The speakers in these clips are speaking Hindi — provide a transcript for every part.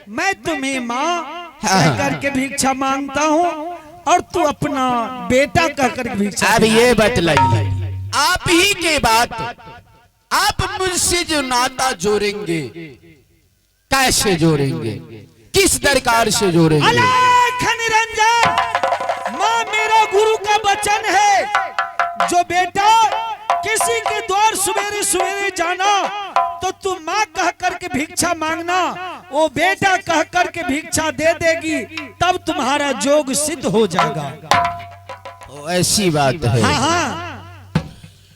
मैं तुम्हें माँ कह करके भिक्षा मांगता हूँ और तू अपना बेटा कह कर भिक्षा। अब ये बतलाइए, आप ही के बात, आप मुझसे जो नाता जोड़ेंगे कैसे जोड़ेंगे, किस दरकार से जोड़ेंगे? अलख निरंजन, माँ मेरा गुरु का वचन है, जो बेटा किसी के द्वार सवेरे सवेरे जाना तो तू माँ कह करके भिक्षा मांगना, वो बेटा कह करके भिक्षा दे देगी, तब तुम्हारा जोग सिद्ध हो जाएगा। ऐसी बात है। हाँ हाँ।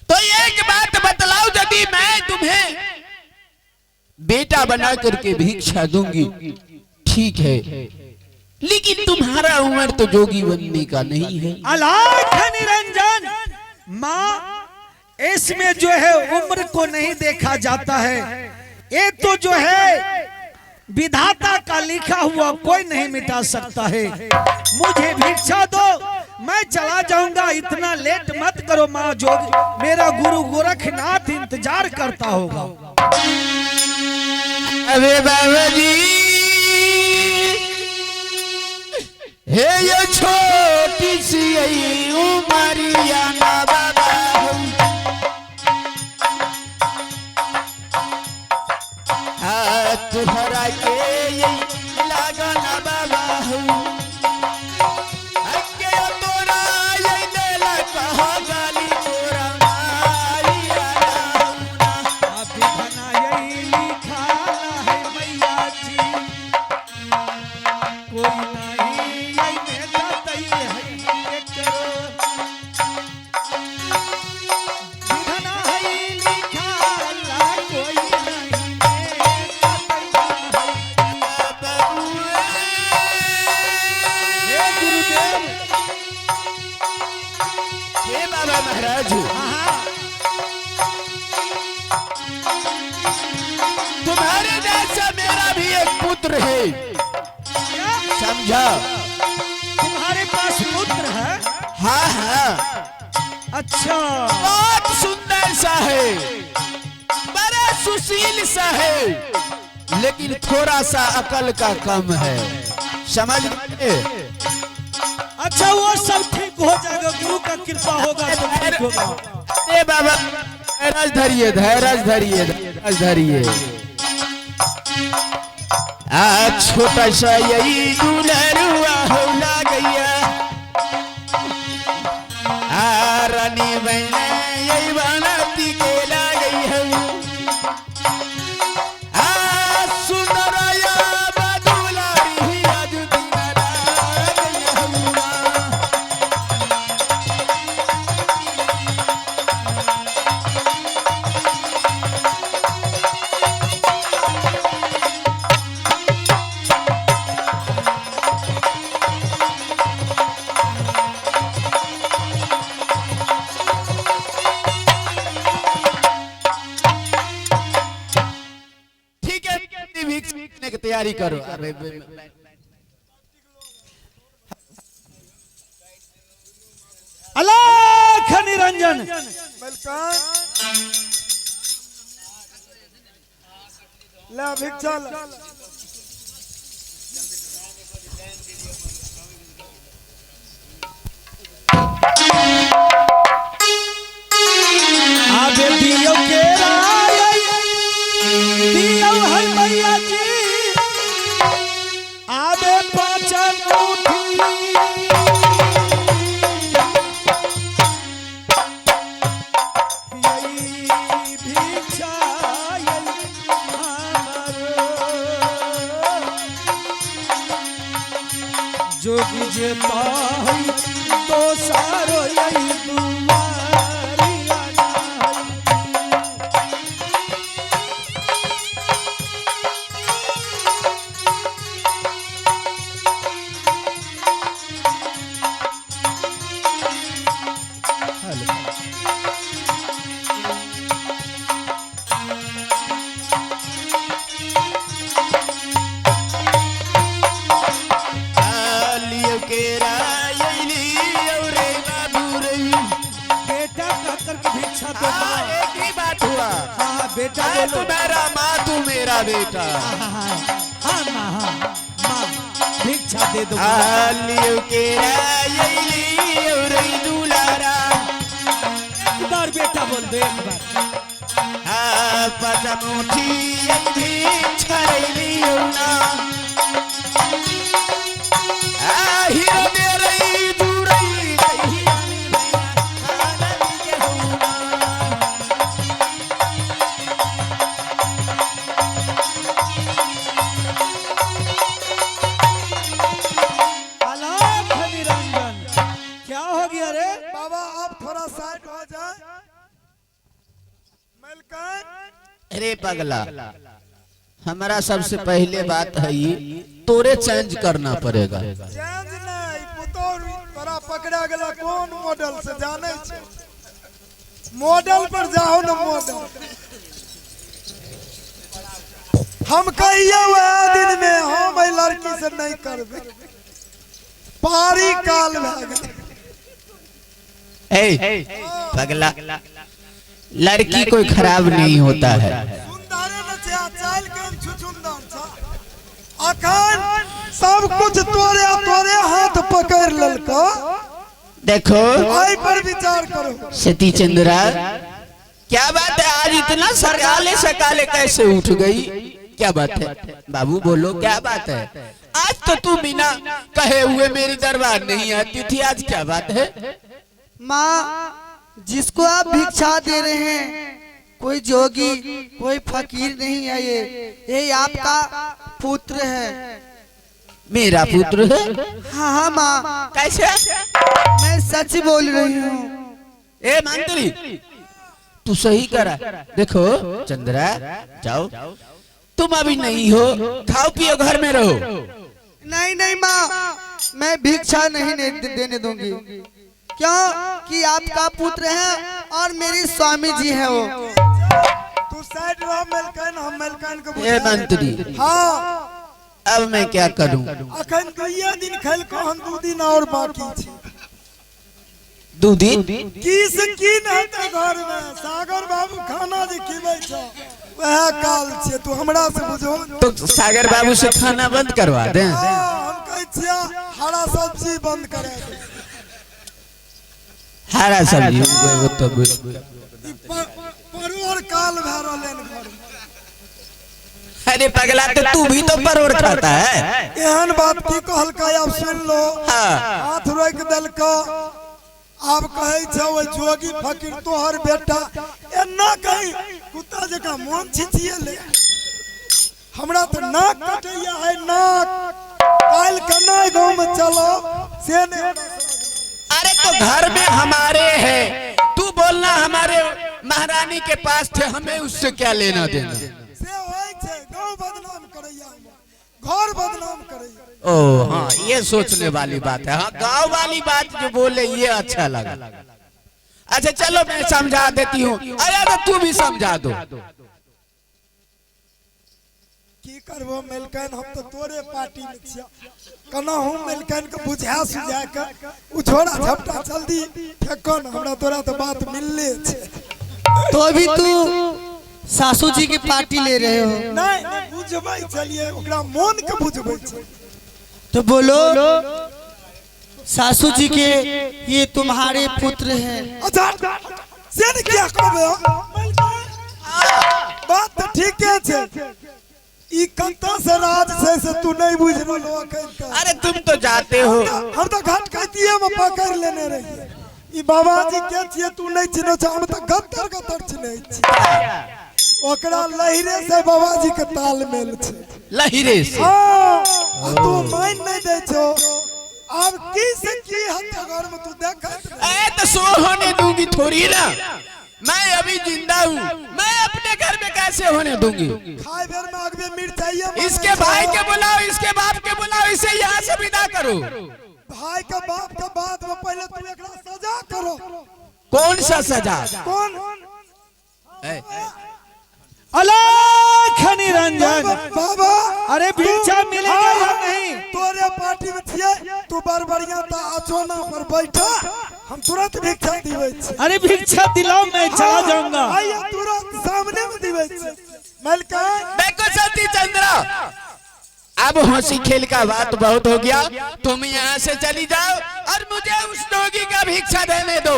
तो एक बात बतलाओ, यदि मैं तुम्हें बेटा बना करके भिक्षा दूंगी ठीक है, लेकिन तुम्हारा उम्र तो जोगी बनने का नहीं है। अलख निरंजन, माँ इसमें जो है उम्र को नहीं देखा जाता है, ये तो जो है विधाता का लिखा हुआ कोई नहीं मिटा सकता है। मुझे भिक्षा दो, मैं चला जाऊंगा, इतना लेट मत करो माँ, जोगी मेरा गुरु गोरखनाथ इंतजार करता होगा। अरे बाबा जी, हे ये छोटी सी उमरिया ना बाबा, तुहरा के लागा ना बाबा, अके तोरा ये देला कहा गाली तोरा मारिया ना, अभी बना यही लिखा है मैया जी, कोई नहीं यही नेता तई है ये करो, विधना है लिखा ला कोई नहीं नेता तई है। हे गुरुदेव, हे बाबा महाराज, तुम्हारे जैसा मेरा भी एक पुत्र है, समझा? तुम्हारे पास पुत्र है? हाँ हाँ, अच्छा, बहुत सुंदर सा है, बड़ा सुशील सा है, लेकिन थोड़ा सा अकल का कम है, समझ गए? अच्छा वो सब ठीक हो जाएगा, गुरु का कृपा होगा तो ठीक होगा। ए बाबा, धैर्य धरिए, धैर्य धरिए, धैर्य धरिए। छोटा सा यही दुलरुआ होला गैया, रानी बहन यही बनाती के ला गई है, सुंदरया बदुलारी आज दिनारा गई हुआ। की तैयारी करो। अलख निरंजन, ला भिक्षा ला। आबे दियो के राय दियो है मैया जी, आबे पाचन उठी यही भिक्षा यही हमारो, जोगी जे पाई तो सारो यही दुआरी आना। बेटा बोलो, मेरा माँ तू मेरा बेटा। हाँ हाँ हाँ हाँ। दे दो लियो के लियो रे दुलारा एक बार बेटा बोल दो एक बार पचमुठी भी छलियो ना हीरो दे रही जुरई आलाप निरंजन क्या हो गया रे बाबा आप थोड़ा साइड हो जाए मलकान अरे पगला हमारा सबसे पहले बात है ये तोरे चेंज करना पड़ेगा चेंज नहीं पुतौर तोरा पकड़ा गेला कौन मॉडल से जाने छे मॉडल पर जाओ ना मॉडल हम कहिए वह दिन में हम ए लड़की से नहीं करबे पारी काल भए गेल पगला लड़की कोई खराब नहीं होता है सुंदर न छे चाल के छुछुंदर छ अखन सब कुछ तोरे तोरे हाथ पकड़ ललको देखो आई पर विचार करो सती चंद्रा क्या बात है आज इतना सकाले सकाले कैसे उठ गई क्या बात है बाबू बोलो क्या बात है आज तो तू बिना कहे हुए मेरी दरबार नहीं आती थी आज क्या बात है माँ जिसको आप भिक्षा दे रहे हैं कोई जोगी कोई फकीर नहीं है ये आपका पुत्र है मेरा पुत्र है हाँ हाँ माँ कैसे मैं सच बोल रही हूँ ए मंत्री तू सही करा देखो चंद्रा जाओ तुम अभी नहीं हो खाओ पियो घर में रहो नहीं नहीं माँ मैं भिक्षा नहीं देने दूंगी क्यों कि आपका पुत्र है और मेरी स्वामी जी है वो तू साइड रह मलकान हम मलकान को ए मंत्री हां अब मैं क्या करूं अखन कईया दिन खेल को हम 2 दिन और बाकी छी दूधी किस की नहते घर में सागर बाबू खाना जे खिबै छ वह काल छे तू हमरा से बुझो तो सागर बाबू से खाना बंद करवा दे हम कहै छिया हरा सब्जी बंद करे दे हरा सब्जी वो तो परोर काल भे रहलन घर में अरे पगला तो तू भी तो परोर खाता है एहन बात की कहलका अब सुन लो हाँ हाथ रोक देलको अब कहै छ ओ जोगी फकीर तोहर बेटा एना कहि कुत्ता जका मन छिछिए ले हमरा तो नाक कटैया है नाक काल कनाय गांव में चलो से ने अरे तो घर में हमारे है तू बोलना हमारे महारानी के पास थे हमें उससे क्या लेना देना से होय छे गांव बदनाम करैया घर बदनाम करैया ओ हाँ ये सोचने वाली बात है हाँ गांव वाली बात जो बोले ये अच्छा लगा अच्छा चलो मैं समझा देती हूँ अरे तो तू भी समझा दो की करबो मलकान हम तो तोरे पार्टी में छिया कना हम मलकान के बुझा सुझा के उ छोड़ा झपटा जल्दी फेको न हमरा तोरा तो बात मिलले छे तो अभी तू सासू जी की पार्टी ले रहे हो नहीं बुझबै चलिए ओकरा मन के बुझबै छे तो बोलो सासू जी के ये तुम्हारे पुत्र हैं अच्छा से ने क्या कहबे बात तो ठीक छे ई कत्ता से राज से तू नहीं बुझ रहलो अखन अरे तुम तो जाते हो हम तो घाट कहतिए में पकड़ लेने रही ई बाबाजी के छिए तू नहीं चिनो छ हम तो गत्तर गत्तर चिनै छी ओकरा लहिरे से बाबाजी के तालमेल छे लहिरे से हां तू मान नहीं दे छो अब की से की हत्या घर में तू देख ए तो सो होने दूंगी थोड़ी ना मैं अभी जिंदा हूँ मैं अपने घर में कैसे होने दूंगी खाए बेर में आगवे मिर्चाइए इसके भाई के बुलाओ इसके बाप के बुलाओ इसे यहाँ से विदा करो भाई का बाप के बाद में पहले तू एकरा सजा करो कौन सा सजा कौन अलख निरंजन बाबा अरे भिक्षा मिलेगा या नहीं तोरे पार्टी में छिए तू बार बढ़िया ता अचोना पर बैठा हम तुरंत भिक्षा दिबै छी अरे भिक्षा दिलाओ मैं चला जाऊंगा आइए तुरंत सामने में दिबै छी मलकान देखो सती चंद्रा अब हंसी खेल का बात बहुत हो गया, तुम यहाँ से चली जाओ और मुझे उस डोगी का भिक्षा देने दो,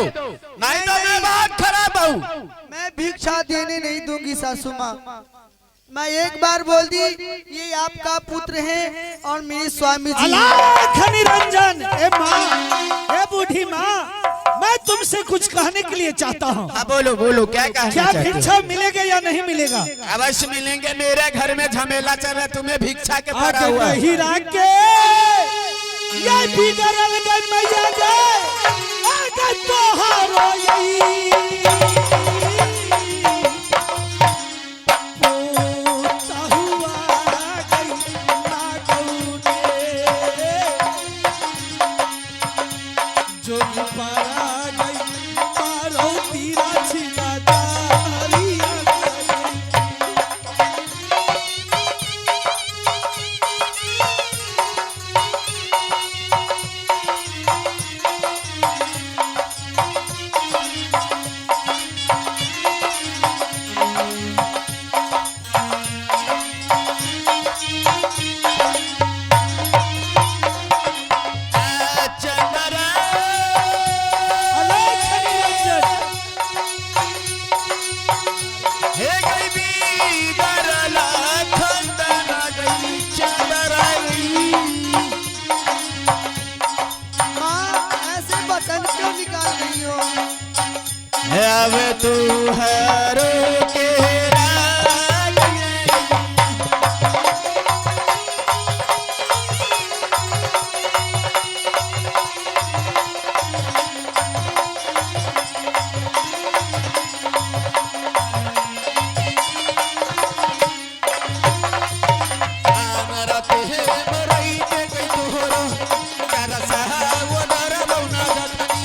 नहीं तो मैं बहुत खराब हूँ। मैं भिक्षा देने नहीं दूंगी सासू माँ। मैं एक बार बोल दी, ये आपका पुत्र है और मेरे स्वामी जी। अलख निरंजन, ए माँ, ए बूढ़ी माँ, मैं तुमसे कुछ कहने के लिए चाहता हूँ। हाँ बोलो बोलो, क्या कहना क्या चाहते हो? भिक्षा मिलेगा या नहीं मिलेगा? अवश्य मिलेंगे, मेरे घर में झमेला चल रहा, तुम्हें भिक्षा के पड़ा आगे हुआ है। नहीं राके, ये बिगड़ल गई मैया गे, आगे तोहारो यही पोता हुआ गई नागौने, जो पारा गई पारो तीरा छिला दारिया गई। चंद्रा अलख निरंजन, हे गई बिगड़ला खंडना गई चंद्राई। माँ ऐसे बटन क्यों निकाल रही हो? अब तू हरो के राग गई। हमरा ते मरई के गई तोहरो, करसा वो डर बौना गथनी,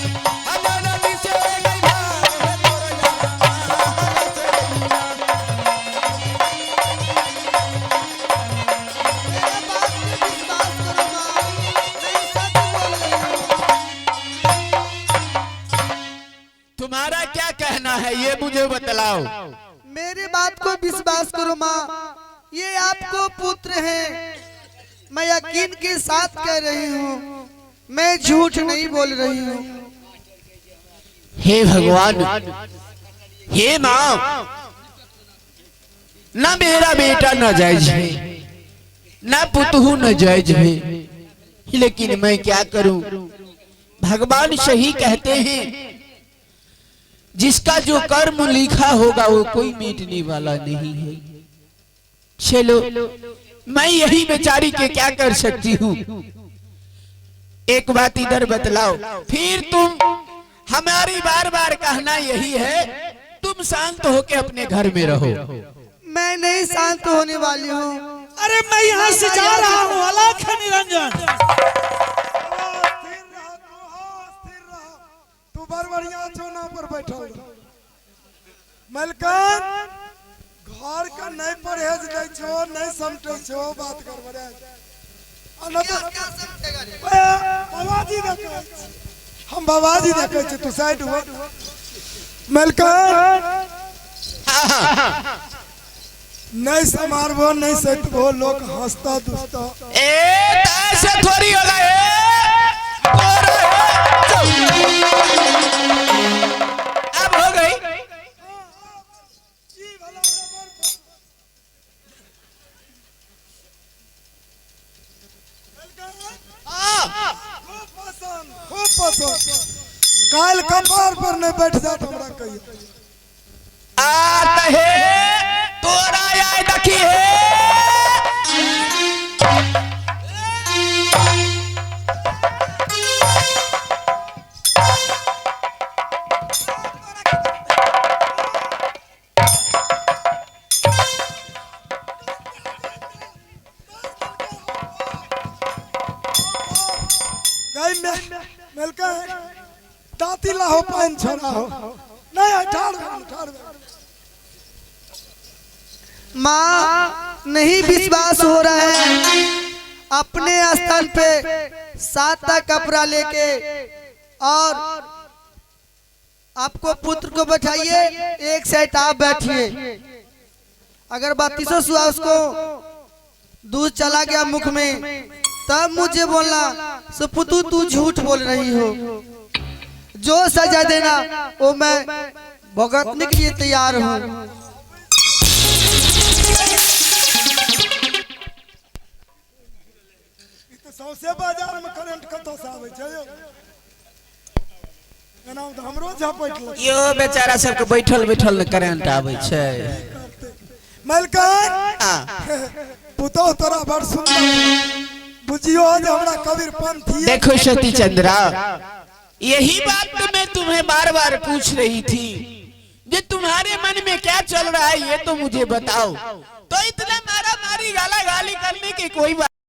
अनन दिसे गई भाग तोर मेरे बात पे विश्वास करो माँ, मैं सच बोल रही हूँ। तुम्हारा क्या कहना है ये मुझे बतलाओ। मेरे बात को विश्वास करो माँ, ये आपको पुत्र है। मैं यकीन के साथ कह रही हूँ, मैं झूठ नहीं बोल रही हूँ। हे भगवान, हे माँ, ना मेरा बेटा नाजायज है, ना पुतहू नाजायज है, लेकिन मैं क्या करूं? भगवान सही कहते हैं, जिसका जो कर्म लिखा होगा वो कोई मिटने वाला नहीं है। चलो, मैं यही बेचारी के क्या कर सकती हूँ। एक बात इधर बतलाओ, फिर तुम हमारी बार बार कहना यही है, तुम शांत होके अपने घर में रहो। मैं नहीं शांत होने वाली हूँ। अरे मैं यहाँ से जा रहा हूँ। अलख निरंजन, स्थिर रह तू, हाँ, स्थिर रह। तू बड़बड़िया चौना पर बैठल रह। मलकान, घर का नहीं परहेज नहीं छो, नहीं समटे छो, बात कर बड़े। बाबाजी देखे, हम बाबाजी देखे छे, तू साइड हो। मलकान, नहीं समारबो, नहीं सतबो, लोग हंसता दुस्ता। ऐसे थोड़ी होगा अब हो गई। खूब पसंद। काल कपार पर नहीं बैठ जात हमरा कहिए। आत है तोरा याद रखी है। गई में मिलका दाती लाहो पान छोड़ा हो नहीं ठाड़ माँ नहीं विश्वास हो रहा है। अपने स्थान पे 7 का कपड़ा लेके और आपको पुत्र को बैठाइए, एक साइड आप बैठिए। अगर 3200 सुहा उसको दूध चला गया मुख में, तब मुझे बोलना सुपुतू तू झूठ बोल रही हो। जो सजा देना वो मैं भुगतने के लिए तैयार हूँ। सौसे बाजार में करंट कतो से आवे छै यो, एना तो हमरो झपट लग यो बेचारा सबके बैठल बैठल करंट आवे छै। मलकान पुतो तोरा बड़ सुंदर बुझियो जे हमरा कबीर पंथी। देखो सती चंद्रा, यही बात तो मैं तुम्हें बार बार पूछ रही थी, कि तुम्हारे मन में क्या चल रहा है ये तो मुझे बताओ। तो इतना मारा मारी गाला गाली करने की कोई बात